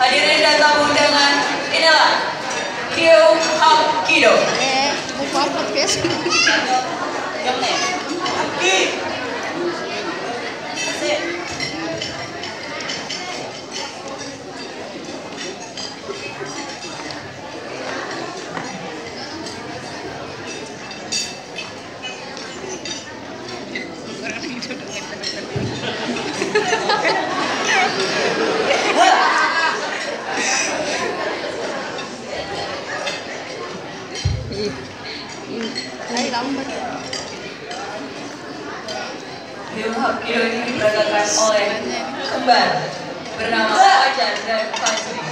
Hadirin dan tamu undangan, inilah Hapkido. Buku apa guys? Film Hapkido ini diperagakan oleh kembar bernama Prajurit dan Prajurit.